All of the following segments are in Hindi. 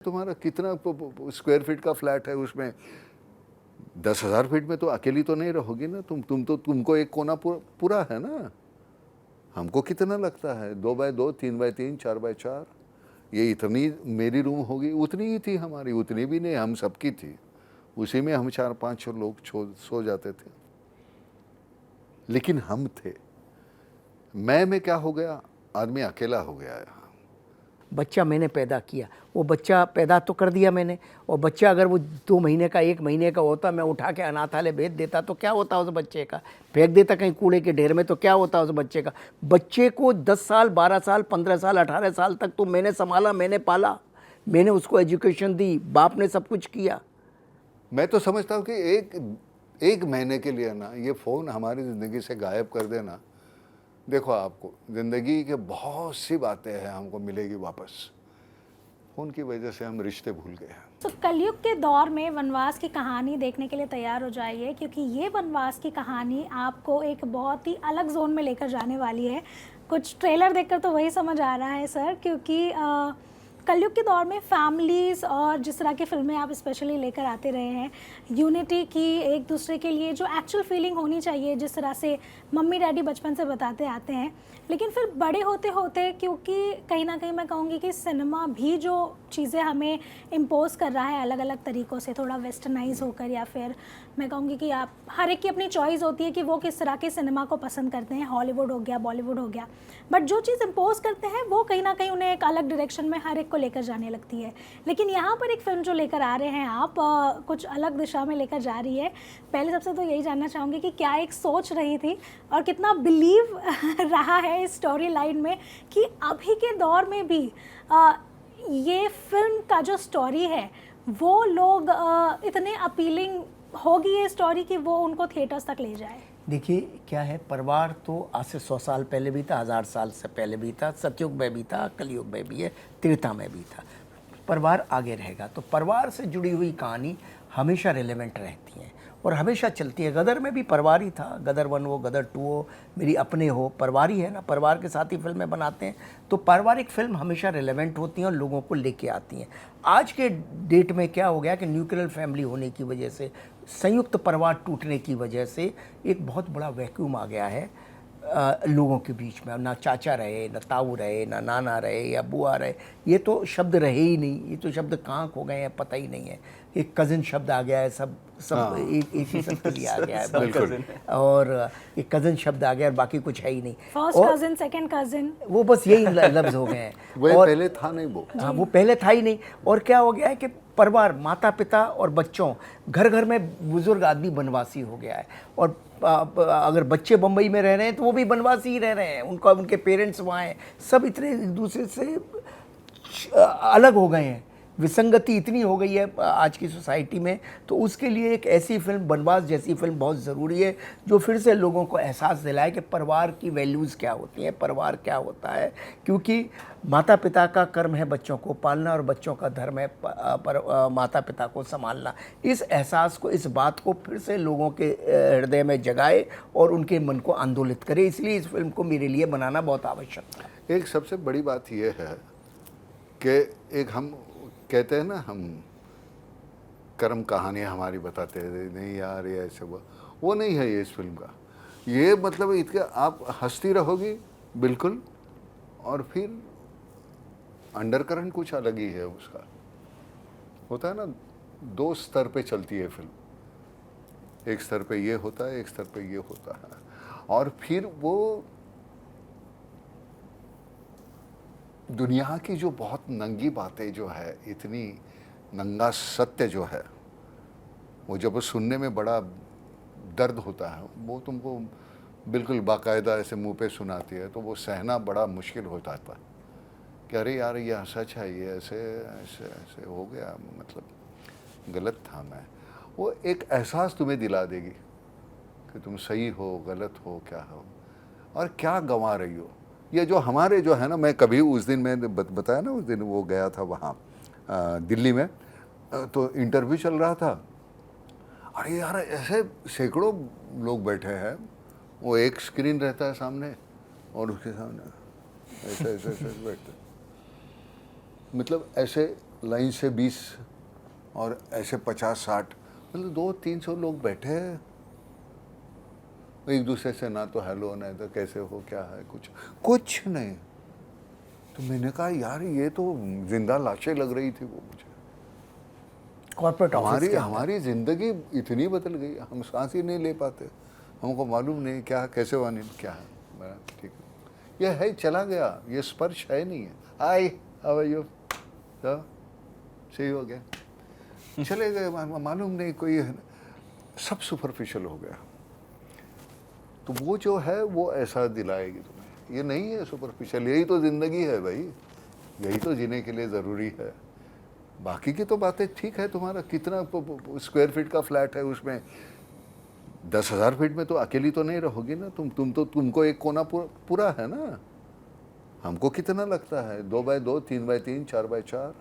तुम्हारा कितना स्क्वायर फीट का फ्लैट है, उसमें 10,000 फीट में तो अकेली तो नहीं रहोगी ना तुमको एक कोना पूरा है ना। हमको कितना लगता है 2x2, 3x3, 4x4, ये इतनी मेरी रूम होगी, उतनी ही थी हमारी, उतनी भी नहीं, हम सबकी थी। उसी में हम 4-5 लोग सो जाते थे। लेकिन हम थे। मैं क्या हो गया, आदमी अकेला हो गया है। बच्चा मैंने पैदा किया, वो बच्चा पैदा तो कर दिया मैंने, और बच्चा अगर वो 2 महीने का 1 महीने का होता, मैं उठा के अनाथालय भेज देता तो क्या होता उस बच्चे का, फेंक देता कहीं कूड़े के ढेर में तो क्या होता उस बच्चे का। बच्चे को 10 साल, 12 साल, 15 साल, 18 साल तक तो मैंने संभाला, मैंने पाला, मैंने उसको एजुकेशन दी, बाप ने सब कुछ किया। मैं तो समझता हूँ कि एक महीने के लिए ना ये फ़ोन हमारी ज़िंदगी से गायब कर देना, देखो आपको ज़िंदगी के बहुत सी बातें हैं हमको मिलेगी वापस। फ़ोन की वजह से हम रिश्ते भूल गए हैं। तो कलयुग के दौर में वनवास की कहानी देखने के लिए तैयार हो जाइए, क्योंकि ये वनवास की कहानी आपको एक बहुत ही अलग जोन में लेकर जाने वाली है। कुछ ट्रेलर देखकर तो वही समझ आ रहा है सर, क्योंकि कलयुग के दौर में फैमिलीज़ और जिस तरह की फिल्में आप स्पेशली लेकर आते रहे हैं, यूनिटी की, एक दूसरे के लिए जो एक्चुअल फीलिंग होनी चाहिए, जिस तरह से मम्मी डैडी बचपन से बताते आते हैं, लेकिन फिर बड़े होते होते, क्योंकि कहीं ना कहीं मैं कहूँगी कि सिनेमा भी जो चीज़ें हमें इम्पोज कर रहा है अलग अलग तरीक़ों से, थोड़ा वेस्टर्नाइज होकर, या फिर मैं कहूँगी कि आप हर एक की अपनी चॉइस होती है कि वो किस तरह के सिनेमा को पसंद करते हैं, हॉलीवुड हो गया, बॉलीवुड हो गया, बट जो चीज़ इम्पोज करते हैं वो कहीं ना कहीं उन्हें एक अलग डायरेक्शन में हर एक को लेकर जाने लगती है। लेकिन यहाँ पर एक फ़िल्म जो लेकर आ रहे हैं आप, कुछ अलग दिशा में लेकर जा रही है। पहले सबसे तो यही जानना चाहूँगी कि क्या एक सोच रही थी और कितना बिलीव रहा है इस स्टोरी लाइन में कि अभी के दौर में भी ये फिल्म का जो स्टोरी है वो लोग इतने अपीलिंग होगी ये स्टोरी कि वो उनको थिएटर्स तक ले जाए। देखिए क्या है, परिवार तो आज से 100 साल पहले भी था, 1000 साल से पहले भी था, सतयुग में भी था, कलयुग में भी है, त्रेता में भी था। परिवार आगे रहेगा, तो परिवार से जुड़ी हुई कहानी हमेशा रिलेवेंट रहती हैं और हमेशा चलती है। गदर में भी परिवार ही था, गदर 1 हो, गदर 2 हो, मेरी अपने हो, परिवार ही है ना, परिवार के साथ ही फिल्में बनाते हैं। तो पारिवारिक फिल्म हमेशा रिलेवेंट होती हैं और लोगों को लेके आती हैं। आज के डेट में क्या हो गया कि न्यूक्लियर फैमिली होने की वजह से, संयुक्त परिवार टूटने की वजह से एक बहुत बड़ा वैक्यूम आ गया है लोगों के बीच में। ना चाचा रहे, ना ताऊ रहे, ना नाना रहे या बुआ रहे, ये तो शब्द रहे ही नहीं, ये तो शब्द कहाँ खो गए हैं पता ही नहीं है। एक कज़न शब्द आ गया है, सब एक ही शब्द के लिए आ गया है और एक कज़न शब्द आ गया और बाकी कुछ है ही नहीं। फर्स्ट कज़न, सेकंड कज़न, वो बस यही लफ्ज़ हो गए हैं। वो पहले था नहीं, वो पहले था ही नहीं। और क्या हो गया है कि परिवार, माता पिता और बच्चों, घर घर में बुजुर्ग आदमी वनवासी हो गया है। और अगर बच्चे बम्बई में रह रहे हैं तो वो भी वनवासी ही रह रहे हैं, उनका उनके पेरेंट्स वहाँ हैं, सब इतने एक दूसरे से अलग हो गए हैं, विसंगति इतनी हो गई है आज की सोसाइटी में। तो उसके लिए एक ऐसी फिल्म, वनवास जैसी फिल्म बहुत ज़रूरी है, जो फिर से लोगों को एहसास दिलाए कि परिवार की वैल्यूज़ क्या होती हैं, परिवार क्या होता है। क्योंकि माता पिता का कर्म है बच्चों को पालना और बच्चों का धर्म है माता पिता को संभालना। इस एहसास को, इस बात को फिर से लोगों के हृदय में जगाए और उनके मन को आंदोलित करे, इसलिए इस फिल्म को मेरे लिए बनाना बहुत आवश्यक था। एक सबसे बड़ी बात यह है कि एक हम कहते हैं ना, हम कर्म कहानियाँ हमारी बताते हैं, नहीं यार ये ऐसे वो नहीं है ये इस फिल्म का। ये मतलब इसके आप हंसती रहोगी बिल्कुल, और फिर अंडर करंट कुछ अलग ही है उसका। होता है ना, 2 स्तर पे चलती है फिल्म, एक स्तर पे ये होता है, एक स्तर पे ये होता है, और फिर वो दुनिया की जो बहुत नंगी बातें जो है, इतनी नंगा सत्य जो है, वो जब सुनने में बड़ा दर्द होता है, वो तुमको बिल्कुल बाकायदा ऐसे मुंह पे सुनाती है, तो वो सहना बड़ा मुश्किल होता था कि अरे यार ये सच है, ये ऐसे ऐसे ऐसे हो गया, मतलब गलत था मैं। वो एक एहसास तुम्हें दिला देगी कि तुम सही हो, गलत हो, क्या हो और क्या गंवा रही हो। ये जो हमारे जो है ना, मैं कभी उस दिन मैंने बताया ना, उस दिन वो गया था वहाँ दिल्ली में, तो इंटरव्यू चल रहा था। अरे यार ऐसे सैकड़ों लोग बैठे हैं, वो एक स्क्रीन रहता है सामने और उसके सामने ऐसे ऐसे ऐसे बैठते, मतलब ऐसे लाइन से 20 और ऐसे 50-60, मतलब 200-300 लोग बैठे हैं, एक दूसरे से ना तो हेलो ना तो कैसे हो क्या है, कुछ नहीं। तो मैंने कहा यार ये तो जिंदा लाशें लग रही थी वो मुझे। कॉर्पोरेट ऑफिस हमारी ज़िंदगी इतनी बदल गई, हम सांस ही नहीं ले पाते, हमको मालूम नहीं क्या कैसे वानी क्या है। मैं ठीक है, ये है चला गया, ये स्पर्श है नहीं है। हाय हाउ आर यू, सही हो गया, चले गए, मालूम नहीं कोई है, सब सुपरफिशियल हो गया। तो वो जो है वो ऐसा दिलाएगी तुम्हें, ये नहीं है सुपरफिशियल, यही तो ज़िंदगी है भाई, यही तो जीने के लिए ज़रूरी है। बाकी की तो बातें ठीक है, तुम्हारा कितना स्क्वायर फीट का फ्लैट है, उसमें 10,000 फीट में तो अकेली तो नहीं रहोगी ना तुमको एक कोना पूरा है ना। हमको कितना लगता है, 2x2, 3x3, 4x4,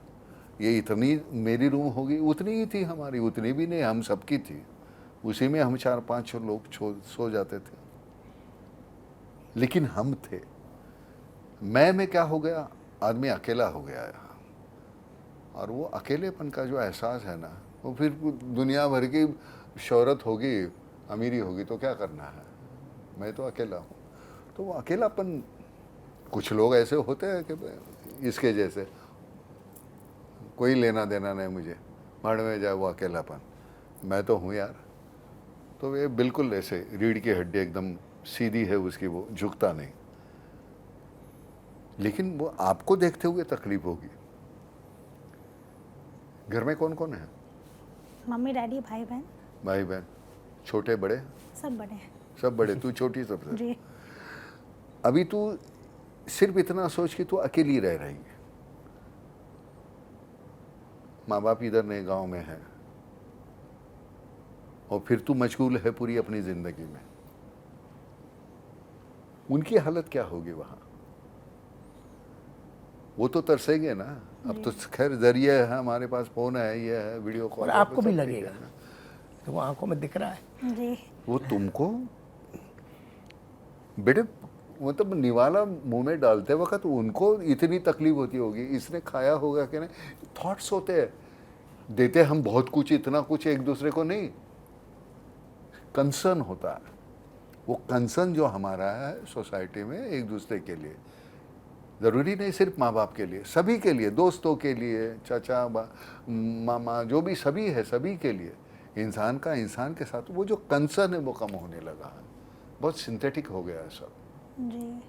ये इतनी मेरी रूम होगी, उतनी ही थी हमारी, उतनी भी नहीं, हम सबकी थी, उसी में हम 4-5 लोग सो जाते थे। लेकिन हम थे, मैं में क्या हो गया, आदमी अकेला हो गया है। और वो अकेलेपन का जो एहसास है ना, वो फिर दुनिया भर की शोहरत होगी, अमीरी होगी तो क्या करना है, मैं तो अकेला हूँ। तो वो अकेलापन, कुछ लोग ऐसे होते हैं कि इसके जैसे कोई लेना देना नहीं मुझे, भाड़ में जाए वो अकेलापन, मैं तो हूँ यार। तो ये बिल्कुल ऐसे रीढ़ की हड्डी एकदम सीधी है उसकी, वो झुकता नहीं। लेकिन वो आपको देखते हुए तकलीफ होगी। घर में कौन कौन है? मम्मी डैडी भाई बहन। भाई बहन छोटे बड़े? सब बड़े हैं। सब बड़े, तू छोटी सबसे। जी। अभी तू सिर्फ इतना सोच कि तू अकेली रह रही है, माँ बाप इधर नहीं गांव में है, और फिर तू मशगूल है पूरी अपनी जिंदगी में। उनकी हालत क्या होगी वहां? वो तो तरसेंगे ना। अब तो खैर जरिए है, हमारे पास फोन है, ये है, वीडियो कॉल, और आपको भी लगेगा, तो वो आंखों में दिख रहा है जी। वो तुमको बेटे, मतलब निवाला मुंह में डालते वक्त उनको इतनी तकलीफ होती होगी, इसने खाया होगा कि नहीं। थॉट्स होते हैं, देते हम बहुत कुछ, इतना कुछ एक दूसरे को नहीं, कंसर्न होता है। वो कंसर्न जो हमारा है सोसाइटी में एक दूसरे के लिए, ज़रूरी नहीं सिर्फ माँ बाप के लिए, सभी के लिए, दोस्तों के लिए, चाचा मामा जो भी सभी है, सभी के लिए, इंसान का इंसान के साथ वो जो कंसर्न है वो कम होने लगा है, बहुत सिंथेटिक हो गया है सब। जी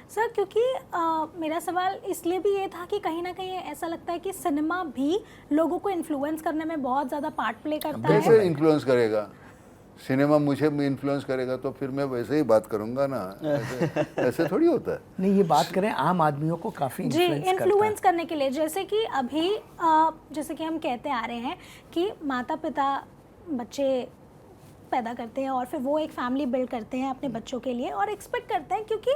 सर, क्योंकि मेरा सवाल इसलिए भी ये था कि कहीं ना कहीं ऐसा लगता है कि सिनेमा भी लोगों को इन्फ्लुएंस करने में बहुत ज़्यादा पार्ट प्ले करता है। कैसे इन्फ्लुएंस करेगा? सिनेमा मुझे इन्फ्लुएंस करेगा तो फिर मैं वैसे ही बात करूंगा ना, ऐसे थोड़ी होता है। नहीं, ये बात करें आम आदमियों को काफ़ी जी इन्फ्लुएंस करने के लिए, जैसे कि अभी जैसे कि हम कहते आ रहे हैं कि माता पिता बच्चे पैदा करते हैं और फिर वो एक फैमिली बिल्ड करते हैं अपने बच्चों के लिए और एक्सपेक्ट करते हैं, क्योंकि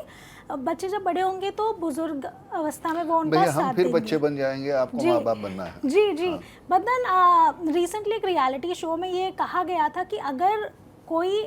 बच्चे जब बड़े होंगे तो बुजुर्ग अवस्था में वो उनका भैया साथ हम फिर देंगे। बच्चे बन जाएंगे, आपको माँ बाप बनना है। जी जी। बदन रिसेंटली एक रियलिटी शो में ये कहा गया था कि अगर कोई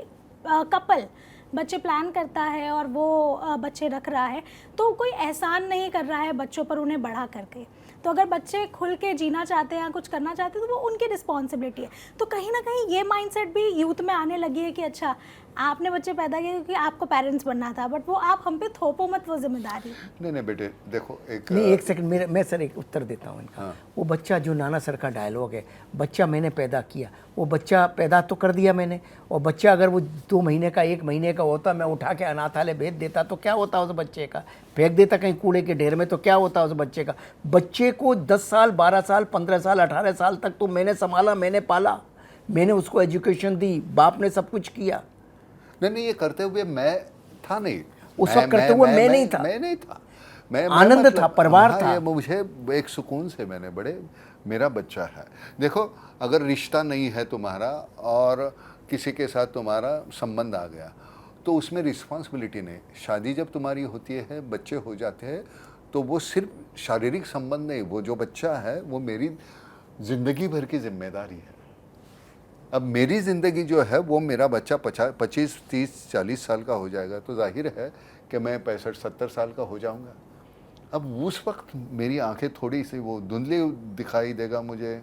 कपल बच्चे प्लान करता है और वो बच्चे रख रहा है तो कोई एहसान नहीं कर रहा है बच्चों पर उन्हें बड़ा करके। तो अगर बच्चे खुल के जीना चाहते हैं, कुछ करना चाहते हैं, तो वो उनकी रिस्पॉन्सिबिलिटी है। तो कहीं ना कहीं ये माइंडसेट भी यूथ में आने लगी है कि अच्छा आपने बच्चे पैदा किए क्योंकि आपको पेरेंट्स बनना था, बट वो आप हम पे थोपो मत वो जिम्मेदारी। नहीं बेटे देखो, नहीं, एक सेकंड, मैं सर एक उत्तर देता हूँ इनका। वो बच्चा जो नाना सर का डायलॉग है, बच्चा मैंने पैदा किया, वो बच्चा पैदा तो कर दिया मैंने, और बच्चा अगर वो 2 महीने का 1 महीने का होता, मैं उठा के अनाथालय भेज देता तो क्या होता उस बच्चे का? फेंक देता कहीं कूड़े के ढेर में तो क्या होता उस बच्चे का? बच्चे को 10 साल 12 साल 15 साल 18 साल तक तो मैंने संभाला, मैंने पाला, मैंने उसको एजुकेशन दी, बाप ने सब कुछ किया। नहीं ये करते हुए मैं था नहीं, उस वक्त करते हुए मैं नहीं था, मैं नहीं था, मैं आनंद था, परिवार था। ये मुझे एक सुकून से मैंने बड़े, मेरा बच्चा है। देखो अगर रिश्ता नहीं है तुम्हारा और किसी के साथ तुम्हारा संबंध आ गया तो उसमें रिस्पॉन्सिबिलिटी नहीं। शादी जब तुम्हारी होती है, बच्चे हो जाते हैं, तो वो सिर्फ शारीरिक संबंध नहीं, वो जो बच्चा है वो मेरी ज़िंदगी भर की जिम्मेदारी है। अब मेरी ज़िंदगी जो है वो मेरा बच्चा 25, 30, 40 साल का हो जाएगा तो जाहिर है कि मैं 65, 70 साल का हो जाऊंगा। अब उस वक्त मेरी आंखें थोड़ी सी वो धुंधली दिखाई देगा मुझे,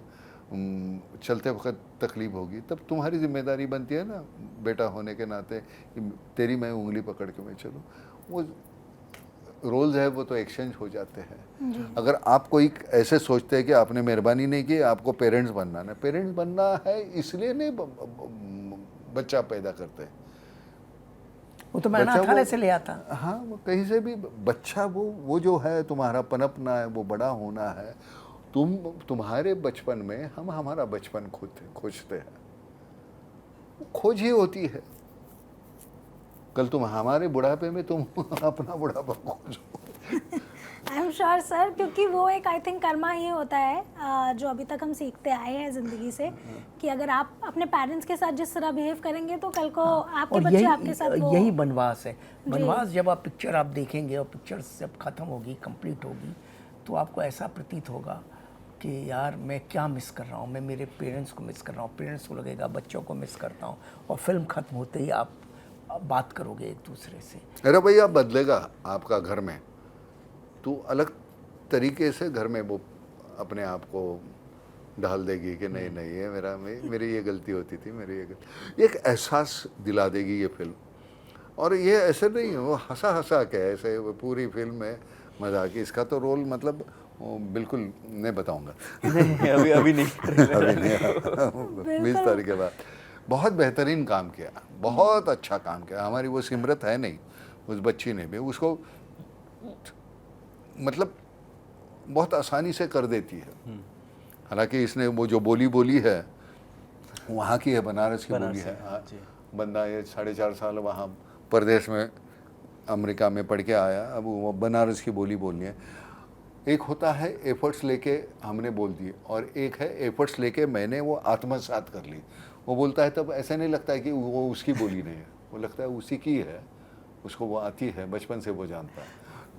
चलते वक्त तकलीफ होगी, तब तुम्हारी जिम्मेदारी बनती है ना बेटा होने के नाते कि तेरी मैं उंगली पकड़ के मैं चलूँ। वो रोल्स है वो तो एक्सचेंज हो जाते हैं। अगर आप कोई ऐसे सोचते हैं कि आपने मेहरबानी नहीं की, आपको पेरेंट्स बनना है, पेरेंट्स बनना है इसलिए नहीं बच्चा पैदा करते हैं। वो तो मैं बच्चा 18 से ले आता। हाँ, वो कहीं से भी बच्चा वो जो है तुम्हारा पनपना है, वो बड़ा होना है। तुम्हारे बचपन में हम हमारा बचपन खोजते हैं, खोज ही होती है। कल तुम हमारे बुढ़ापे में तुम अपना बुढ़ापा खोजो। आई एम श्योर सर, क्योंकि वो एक आई थिंक कर्मा ही होता है जो अभी तक हम सीखते आए हैं ज़िंदगी से, कि अगर आप अपने पेरेंट्स के साथ जिस तरह बिहेव करेंगे तो कल को आपके और बच्चे आपके साथ वो यही बनवास है। बनवास जब आप पिक्चर आप देखेंगे और पिक्चर जब ख़त्म होगी, कंप्लीट होगी, तो आपको ऐसा प्रतीत होगा कि यार मैं क्या मिस कर रहा हूँ, मैं मेरे पेरेंट्स को मिस कर रहा हूँ, पेरेंट्स को लगेगा बच्चों को मिस करता हूँ, और फिल्म ख़त्म होते ही आप बात करोगे एक दूसरे से। अरे भैया बदलेगा आपका घर में, तो अलग तरीके से घर में वो अपने आप को ढाल देगी कि नहीं नहीं ये मेरी ये गलती होती थी, मेरी ये गलती, एक एहसास दिला देगी ये फिल्म। और ये ऐसे नहीं है वो हंसा हंसा के ऐसे वो पूरी फिल्म में मजाक, इसका तो रोल मतलब बिल्कुल नहीं बताऊंगा। नहीं अभी नहीं अभी नहीं 20 तारीख के बाद। बहुत बेहतरीन काम किया, बहुत अच्छा काम किया। हमारी वो सिमरत है नहीं, उस बच्ची ने भी उसको मतलब बहुत आसानी से कर देती है। हालांकि इसने वो जो बोली है वहाँ की है, बनारस की बोली है। बंदा ये 4.5 साल वहाँ परदेश में अमेरिका में पढ़ के आया, अब वो बनारस की बोली बोलनी है। एक होता है एफर्ट्स लेके हमने बोल दिए, और एक है एफर्ट्स लेके मैंने वो आत्मसात कर ली। वो बोलता है तब ऐसा नहीं लगता है कि वो उसकी बोली नहीं है, वो लगता है उसी की है, उसको वो आती है, बचपन से वो जानता है।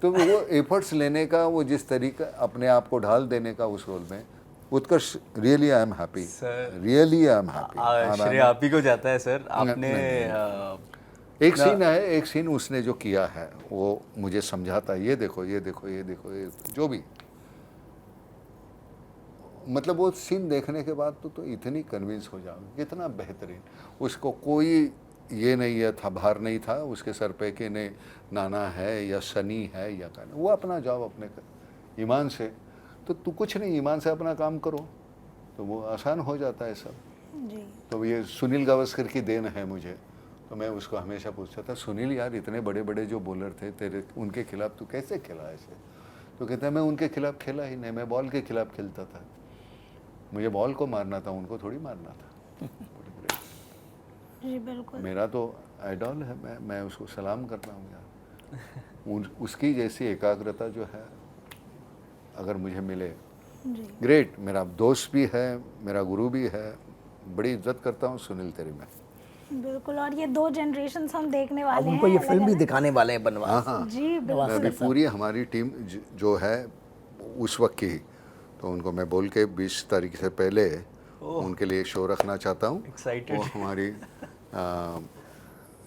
तो वो एफर्ट्स लेने का, वो जिस तरीका अपने आप को ढाल देने का उस रोल में, Utkarsh really I am happy, really I am happy. श्रेय आप ही को जाता है सर। आपने एक सीन है, एक सीन उसने जो किया है वो मुझे समझाता है, ये देखो ये देखो ये देखो ये जो भी, मतलब वो सीन देखने के बाद तो इतनी कन्विंस हो जाओगे, कितना बेहतरीन। उसको कोई ये नहीं है था, भार नहीं था उसके सर पे कि नहीं नाना है या सनी है या क्या, वो अपना जॉब अपने ईमान से, तो तू कुछ नहीं ईमान से अपना काम करो तो वो आसान हो जाता है सब जी। तो ये सुनील गावस्कर की देन है मुझे। तो मैं उसको हमेशा पूछता था, सुनील यार इतने बड़े बड़े जो बॉलर थे तेरे, उनके खिलाफ तू कैसे खेला ऐसे? तो कहता है मैं उनके खिलाफ खेला ही नहीं, मैं बॉल के खिलाफ खेलता था, मुझे बॉल को मारना था, उनको थोड़ी मारना था। जी बिल्कुल। मेरा तो आइडॉल है, मैं उसको सलाम करता हूँ यार। उसकी जैसी एकाग्रता जो है अगर मुझे मिले, ग्रेट। मेरा दोस्त भी है, मेरा गुरु भी है, बड़ी इज्जत करता हूँ सुनील तेरी में। बिल्कुल, और ये 2 जनरेशंस हम देखने अब वाले हैं। उनको ये फिल्म भी दिखाने वाले हैं बनवास। हाँ जी बिल्कुल। अभी पूरी हमारी टीम जो है उस वक्त की, तो उनको मैं बोल के 20 तारीख से पहले उनके लिए शो रखना चाहता हूँ। वो हमारी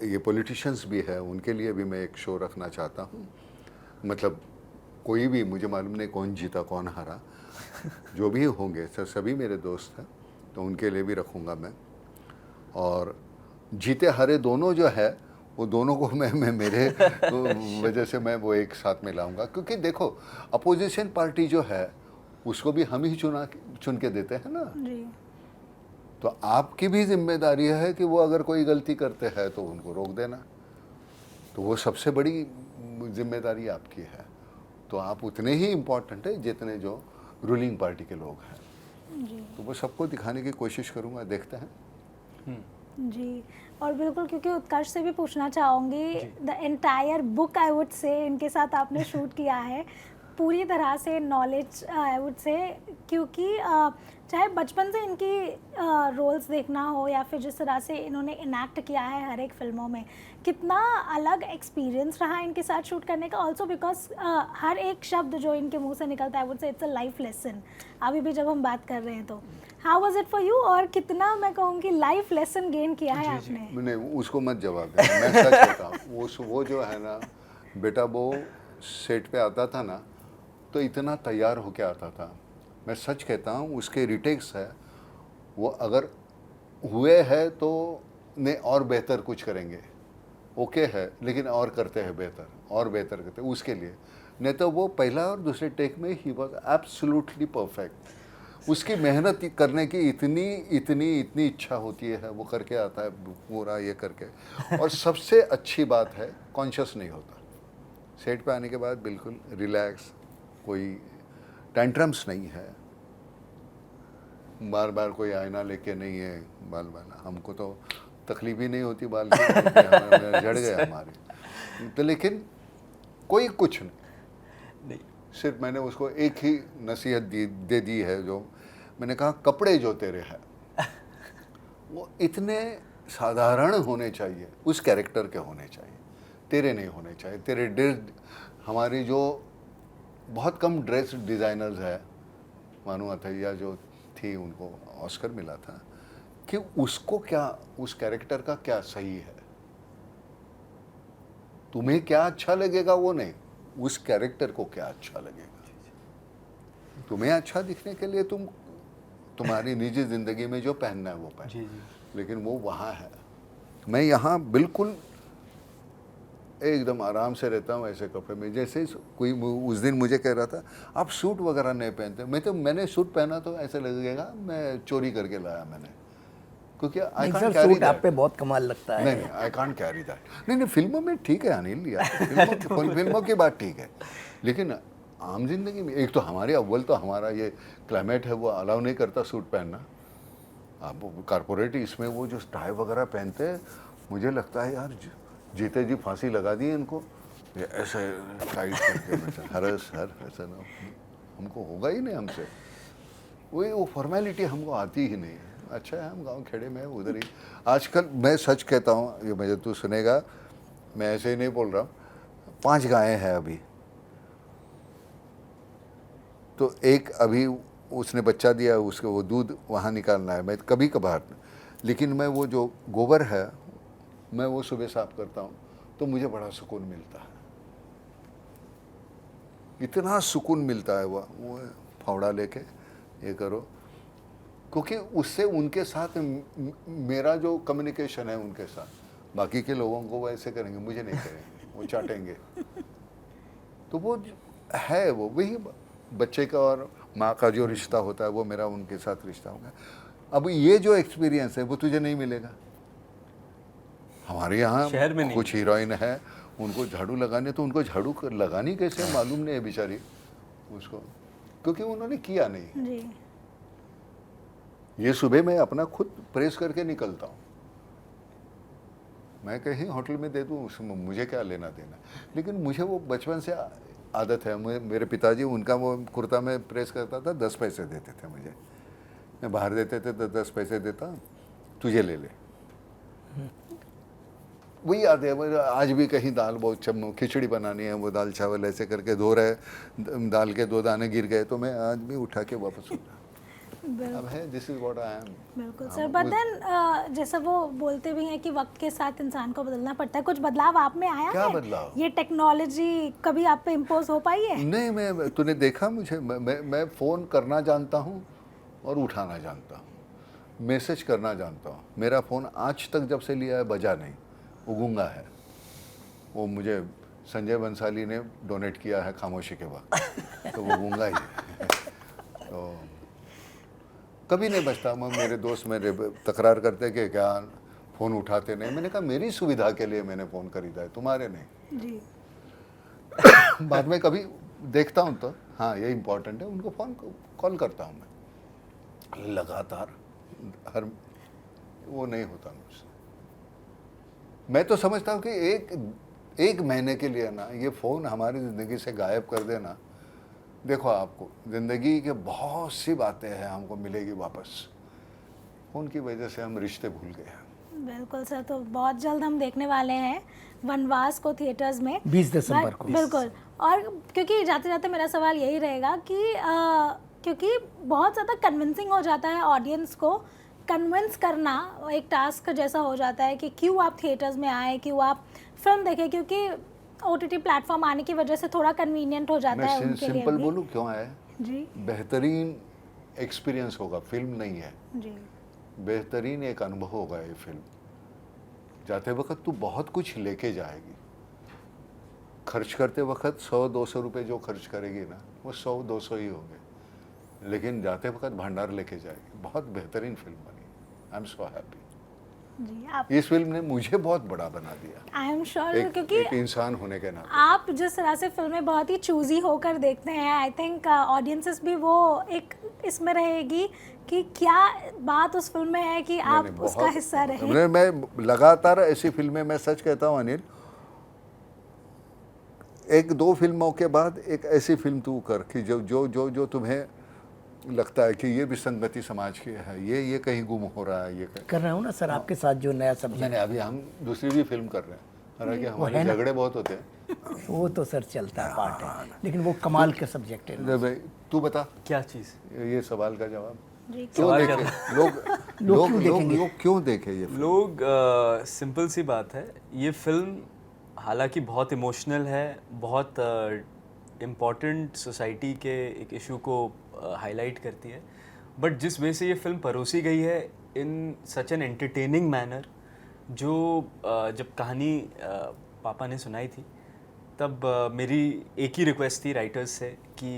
ये पॉलिटिशियंस भी है, उनके लिए भी मैं एक शो रखना चाहता हूँ। मतलब कोई भी, मुझे मालूम नहीं कौन जीता कौन हारा, जो भी होंगे सभी मेरे दोस्त हैं, तो उनके लिए भी रखूँगा मैं। और जीते हारे दोनों जो है वो दोनों को मैं मेरे वजह से मैं वो एक साथ में लाऊंगा, क्योंकि देखो अपोजिशन पार्टी जो है उसको भी हम ही चुन के देते हैं ना जी। तो आपकी भी जिम्मेदारी है कि वो अगर कोई गलती करते हैं तो उनको रोक देना, तो वो सबसे बड़ी जिम्मेदारी आपकी है। तो आप उतने ही इम्पोर्टेंट है जितने जो रूलिंग पार्टी के लोग हैं। जी। तो वो सबको दिखाने की कोशिश करूँगा, देखते हैं। जी, और बिल्कुल, क्योंकि उत्कर्ष से भी पूछना चाहूँगी, the entire book I would say इनके साथ आपने शूट किया है, पूरी तरह से नॉलेज आई वुड से, क्योंकि चाहे बचपन से इनकी रोल्स देखना हो या फिर जिस तरह से इन्होंने इनैक्ट किया है हर एक फिल्मों में, कितना अलग एक्सपीरियंस रहा इनके साथ शूट करने का। ऑल्सो बिकॉज हर एक शब्द जो इनके मुंह से निकलता है I would say it's a life lesson. अभी भी जब हम बात कर रहे हैं तो how was it for you, और कितना मैं कहूँगी लाइफ लेसन गेन किया है आपने? नहीं उसको मत जवाब दे, मैं सच कहता हूँ। वो जो है ना बेटा, वो सेट पे आता था ना तो इतना तैयार होके आता था। मैं सच कहता हूँ, उसके रिटेक्स है वो अगर हुए हैं तो ने और बेहतर कुछ करेंगे, ओके है, लेकिन और करते हैं बेहतर, और बेहतर करते हैं उसके लिए। नहीं तो वो पहला और दूसरे टेक में ही वॉज एब्सोल्युटली परफेक्ट। उसकी मेहनत करने की इतनी इतनी इतनी इच्छा होती है, वो करके आता है पूरा ये करके। और सबसे अच्छी बात है, कॉन्शियस नहीं होता। सेट पे आने के बाद बिल्कुल रिलैक्स, कोई टेंट्रम्स नहीं है, बार बार कोई आईना लेके नहीं है बाल बाल। हमको तो तकलीफ ही नहीं होती बाल की, झड़ गए हमारे तो। लेकिन कोई कुछ नहीं, सिर्फ मैंने उसको एक ही नसीहत दे दी है, जो मैंने कहा कपड़े जो तेरे हैं वो इतने साधारण होने चाहिए, उस कैरेक्टर के होने चाहिए, तेरे नहीं होने चाहिए। तेरे ड्रेस, हमारी जो बहुत कम ड्रेस डिज़ाइनर्स है, मानू अथैया जो थी, उनको ऑस्कर मिला था, कि उसको क्या, उस कैरेक्टर का क्या सही है, तुम्हें क्या अच्छा लगेगा वो नहीं, उस कैरेक्टर को क्या अच्छा लगेगा। तुम्हें अच्छा दिखने के लिए तुम्हारी निजी जिंदगी में जो पहनना है वो पहन, लेकिन वो वहाँ है। मैं यहाँ बिल्कुल एकदम आराम से रहता हूँ ऐसे कपड़े में। जैसे कोई उस दिन मुझे कह रहा था आप सूट वगैरह नहीं पहनते, मैंने सूट पहना तो ऐसे लगेगा मैं चोरी करके लाया मैंने, क्योंकि आई कांट कैरी सूट आप पे बहुत कमाल लगता है। नहीं, आई कांट कैरी दैट। नहीं, फिल्मों में ठीक है अनिल यार, फिल्मों की बात ठीक है, लेकिन आम जिंदगी में एक तो हमारे अव्वल तो हमारा ये क्लाइमेट है वो अलाउ नहीं करता सूट पहनना। आप कारपोरेट इसमें वो जो टाई वगैरह पहनते हैं, मुझे लगता है यार जीते जी फांसी लगा दी इनको, ये ऐसे टाइट करके हर सर ऐसा ना, हमको होगा ही नहीं हमसे, वो फॉर्मेलिटी हमको आती ही नहीं है। अच्छा है हम गांव खेड़े में उधर ही। आजकल मैं सच कहता हूँ, ये मुझे तू सुनेगा, मैं ऐसे ही नहीं बोल रहा हूँ, 5 गायें हैं अभी, तो एक अभी उसने बच्चा दिया, उसको वो दूध वहाँ निकालना है, मैं कभी कभार, लेकिन मैं वो जो गोबर है मैं वो सुबह साफ करता हूँ तो मुझे बड़ा सुकून मिलता है, इतना सुकून मिलता है वो फावड़ा लेके ये करो, क्योंकि उससे उनके साथ मेरा जो कम्युनिकेशन है उनके साथ, बाकी के लोगों को वो ऐसे करेंगे, मुझे नहीं करेंगे, वो चाटेंगे। तो वो है, वो वही बच्चे का और माँ का जो रिश्ता होता है वो मेरा उनके साथ रिश्ता होगा। अब ये जो एक्सपीरियंस है वो तुझे नहीं मिलेगा। हमारे यहाँ शहर में नहीं। कुछ हीरोइन है, उनको झाड़ू लगाने, तो उनको झाड़ू लगानी कैसे मालूम नहीं है बेचारी उसको, क्योंकि उन्होंने किया नहीं। जी। ये सुबह मैं अपना खुद प्रेस करके निकलता हूँ, मैं कहीं होटल में दे दूँ उसमें मुझे क्या लेना देना, लेकिन मुझे वो बचपन से आदत है। मेरे पिताजी उनका वो कुर्ता में प्रेस करता था, 10 पैसे देते थे मुझे, मैं बाहर देते थे तो 10 पैसे देता, तुझे ले ले। वही याद है, आज भी कहीं दाल बहुत खिचड़ी बनानी है, वो दाल चावल ऐसे करके धो रहे, दाल के 2 दाने गिर गए तो मैं आज भी उठा के वापस अब है, this is what I am. बिल्कुल सर, बट देन जैसा वो बोलते भी हैं कि वक्त के साथ इंसान को बदलना पड़ता है, कुछ बदलाव आप में आया क्या है? बदलाव? ये टेक्नोलॉजी कभी आप पे इम्पोज हो पाई है? नहीं, मैं तूने देखा मुझे, मैं फ़ोन करना जानता हूँ और उठाना जानता हूँ, मैसेज करना जानता हूँ। मेरा फ़ोन आज तक जब से लिया है बजा नहीं, वो गूंगा है। वो मुझे संजय बंसाली ने डोनेट किया है खामोशी के वक्त, तो वो गूंगा ही है। तो कभी नहीं बचता। मेरे दोस्त मेरे तकरार करते कि क्या फ़ोन उठाते नहीं, मैंने कहा मेरी सुविधा के लिए मैंने फ़ोन खरीदा है, तुम्हारे नहीं। जी। बाद में कभी देखता हूँ तो हाँ ये इम्पोर्टेंट है, उनको फ़ोन कॉल करता हूँ मैं, लगातार हर वो नहीं होता मुझसे। मैं तो समझता हूँ कि एक महीने के लिए ना ये फ़ोन हमारी ज़िंदगी से गायब कर देना, देखो आपको ज़िंदगी के बहुत सी बातें हैं हमको मिलेगी वापस। फ़ोन की वजह से हम रिश्ते भूल गए हैं। बिल्कुल सर, तो बहुत जल्द हम देखने वाले हैं वनवास को थिएटर्स में 20 दिसंबर को। बिल्कुल। और क्योंकि जाते जाते मेरा सवाल यही रहेगा कि क्योंकि बहुत ज़्यादा कन्विंसिंग हो जाता है, ऑडियंस को कन्विंस करना एक टास्क जैसा हो जाता है कि क्यों आप थिएटर्स में आए, क्यों आप फिल्म देखें, क्योंकि OTT प्लेटफॉर्म आने की वजह से थोड़ा कन्वीनियंट हो जाता है मैं उनके लिए सिंपल भी। बोलूँ क्यों है, जी बेहतरीन एक्सपीरियंस होगा, फिल्म नहीं है, जी बेहतरीन एक अनुभव होगा ये फिल्म। जाते वक्त तू बहुत कुछ लेके जाएगी, खर्च करते वक्त 100-200 रुपए जो खर्च करेगी ना वो 100-200 ही होंगे, लेकिन जाते वक्त भंडार लेके जाएगी। बहुत बेहतरीन फिल्म बनी, आई एम सो हैप्पी। जी आप इस फिल्म ने मुझे बहुत बड़ा बना दिया आई एम श्योर, क्योंकि एक इंसान होने के नाते। आप जिस तरह से फिल्में बहुत ही चूजी होकर देखते हैं, आई थिंक ऑडियंसेस भी वो एक इसमें रहेगी कि क्या बात उस फिल्म में है कि आप मैंने उसका बहुत- हिस्सा रहे। मैं लगातार ऐसी फिल्में, मैं सच कहता हूँ अनिल, 1-2 फिल्मों के बाद एक ऐसी फिल्म तू कर कि जो जो जो जो तुम्हें लगता है कि ये विसंगति समाज की है, ये कहीं गुम हो रहा है, ये कहीं। कर रहा हूँ ना सर आपके साथ जो नया सब्जेक्ट, मैंने अभी हम दूसरी भी फिल्म कर रहे हैं, हालांकि हमारे है ना? झगड़े बहुत होते हैं। वो तो सर चलता है, पार्ट है, लेकिन वो कमाल का सब्जेक्ट है। जब भाई तू बता क्या चीज़? ये सवाल का जवाब जी क्यों सवाल देखे क्या लोग क्यों देखे ये फिल्म? लोग सिंपल सी बात है, ये फिल्म हालांकि बहुत इमोशनल है, बहुत इम्पॉर्टेंट सोसाइटी के एक इशू को हाईलाइट करती है, बट जिस वे से ये फिल्म परोसी गई है इन सच एन एंटरटेनिंग मैनर, जो जब कहानी पापा ने सुनाई थी तब मेरी एक ही रिक्वेस्ट थी राइटर्स से कि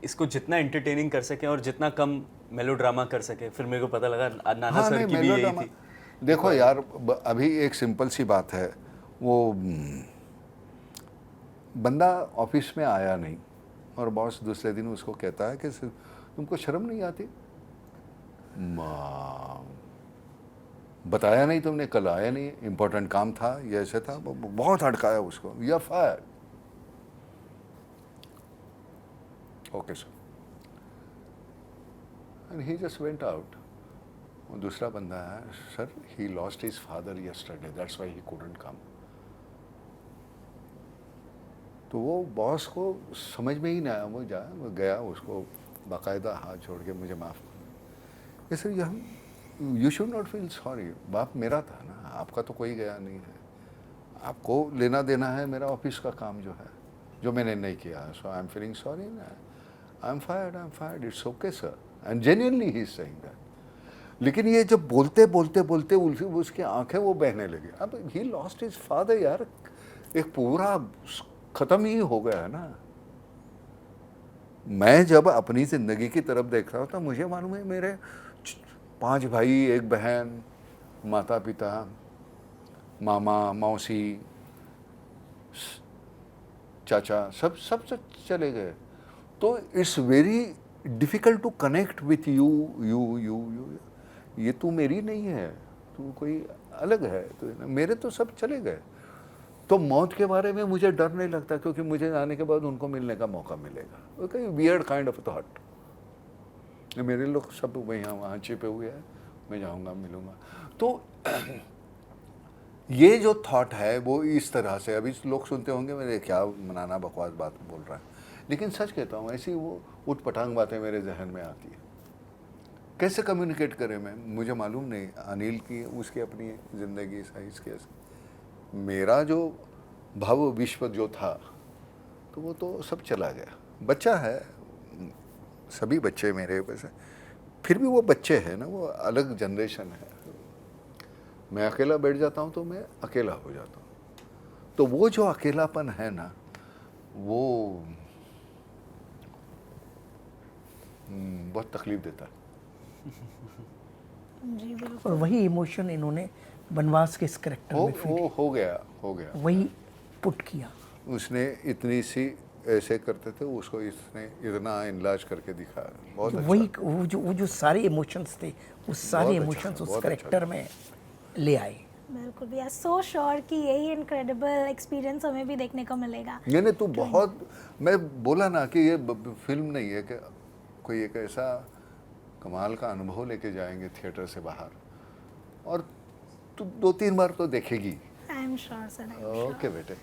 इसको जितना एंटरटेनिंग कर सकें और जितना कम मेलोड्रामा कर सकें। फिर मेरे को पता लगा नाना हाँ, सर नहीं, की भी यही melodrama- थी। देखो यार, अभी एक सिंपल सी बात है, वो बंदा ऑफिस में आया नहीं और बॉस दूसरे दिन उसको कहता है कि तुमको शर्म नहीं आती, बताया नहीं तुमने, कल आया नहीं, इम्पोर्टेंट काम था, ये ऐसे था, बहुत हड़काया उसको, you are fire. Okay sir, and he just went out. दूसरा बंदा है, sir he lost his father yesterday, that's why he couldn't come. तो वो बॉस को समझ में ही नहीं आया, वो गया, उसको बाकायदा हाथ छोड़ के मुझे माफ़ कर, ये sir you should not feel sorry, बाप मेरा था ना, आपका तो कोई गया नहीं है, आपको लेना देना है मेरा ऑफिस का काम जो है, जो मैंने नहीं किया, so I am feeling sorry, I am fired, it's okay sir, and genuinely he is saying that. लेकिन ये जब बोलते बोलते बोलते उसकी आंखें वो बहने लगी। अब ही लॉस्ट हिज फादर यार, एक पूरा खत्म ही हो गया है ना। मैं जब अपनी जिंदगी की तरफ देख रहा हूँ तो मुझे मालूम है मेरे 5 भाई, 1 बहन, माता पिता, मामा मौसी, चाचा, सब चले गए। तो it's very difficult to connect with you. ये तू मेरी नहीं है, तू कोई अलग है, तो मेरे तो सब चले गए। तो मौत के बारे में मुझे डर नहीं लगता, क्योंकि मुझे आने के बाद उनको मिलने का मौका मिलेगा। Okay, weird kind of thought. मेरे लोग सब वहाँ छिपे हुए हैं, मैं जाऊँगा, मिलूँगा। तो ये जो थॉट है वो इस तरह से, अभी लोग सुनते होंगे मेरे क्या मनाना बकवास बात बोल रहा है, लेकिन सच कहता हूँ, ऐसी वो उठपटांग बातें मेरे जहन में आती है। कैसे कम्युनिकेट करें मैं, मुझे मालूम नहीं। अनिल की उसकी अपनी ज़िंदगी साइज कैसे, मेरा जो भाव विश्व जो था तो वो तो सब चला गया। बच्चा है, सभी बच्चे मेरे वैसे, फिर भी वो बच्चे हैं ना, वो अलग जनरेशन है। मैं अकेला बैठ जाता हूँ तो मैं अकेला हो जाता हूँ। तो वो जो अकेलापन है ना, वो बहुत तकलीफ देता है। जी बिल्कुल। और वही इमोशन इन्होंने वनवास के इस करेक्टर में वो हो गया वही पुट किया। उसने इतनी सी ऐसे करते थे, उसको इसने इतना इनलाज करके दिखाया। बहुत अच्छा। वही वो जो सारे इमोशंस थे, उस सारे बहुत अच्छा इमोशंस था, उस बहुत करेक्टर में ले आए। बिल्कुल, वी आर सो श्योर कि यही इनक्रेडिबल एक्सपीरियंस हमें भी देखने को मिलेगा। नहीं तू बहुत, मैं बोला ना कि ये फिल्म नहीं है कि कोई एक ऐसा कमाल का अनुभव लेके जाएंगे थिएटर से बाहर, और तू 2-3 बार तो देखेगी। I am sure sir. Okay बेटे।